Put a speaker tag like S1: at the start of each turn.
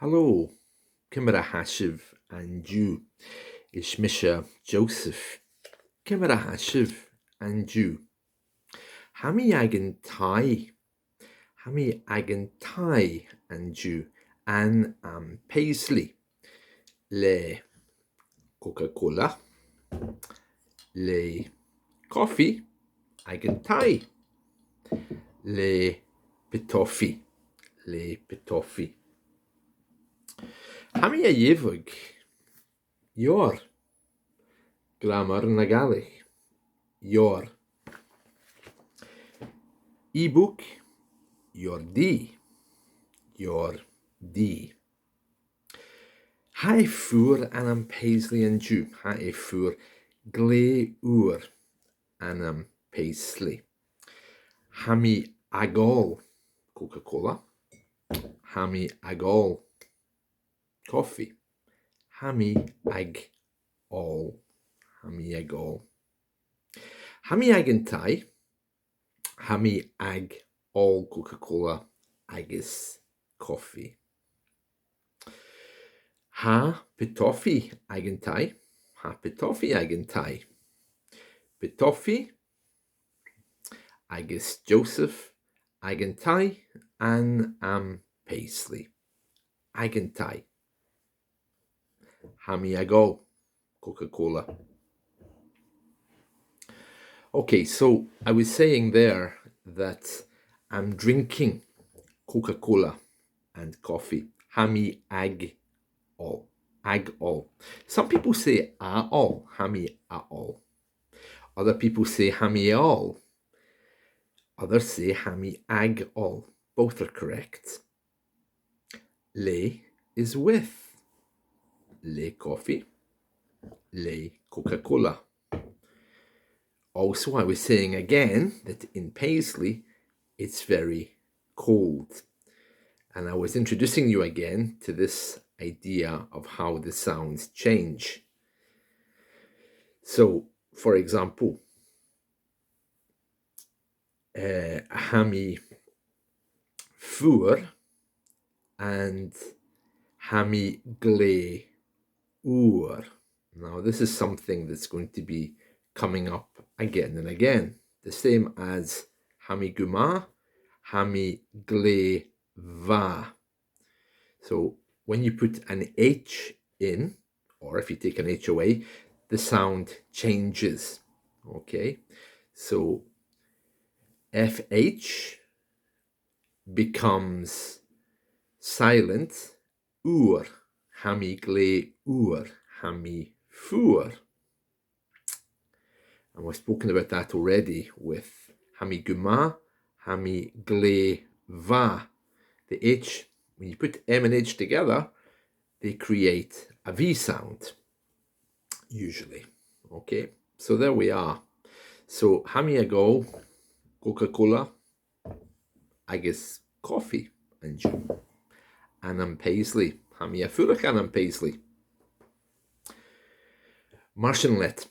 S1: Hello, Kimera Hashiv and you. Ishmisha Joseph. Kimera Hashiv and you. Hami agan tai. Hami agan tai and you. An am Paisley. Le Coca-Cola. Le coffee. Agan tai. Le pitoffi. Le pitoffi. Hami a yevug. Your grammar na Gaelic. Your ebook. Your D. Your D. Ha e fŵr anam Paisley and Jew. Ha e fŵr gle ŵr anam Paisley. Hami agol Coca-Cola. Hami agol coffee. Hami ag all. Hami ag all. Hami ag tai. Hami ag all Coca-Cola agus coffee. Ha pitoffi ag tai. Ha pitoffi ag tai. Pitoffi agus Joseph ag tai an am Paisley. Ag tai. Hami ag all Coca-Cola. Okay, so I was saying there that I'm drinking Coca-Cola and coffee. Hami ag all. Ag all. Some people say a all. Hami a all. Other people say hami all. Others say hami ag all. Both are correct. Le is with. Le coffee. Le Coca-Cola. Also, I was saying again that in Paisley, it's very cold. And I was introducing you again to this idea of how the sounds change. So, for example, hami fŵr and hami gle ŵr. Now, this is something that's going to be coming up again and again. The same as hami guma, hami gle va. So when you put an H in, or if you take an H away, the sound changes. Okay, so FH becomes silent. Ur, hami gle ur, hami fŵr. And we've spoken about that already with hami guma, hami gle va. The H, when you put M and H together, they create a V sound, usually. Okay, so there we are. So hami agol, Coca-Cola, agus coffee and Jew. Anam Paisley, hami a furach anam Paisley. Martianlet.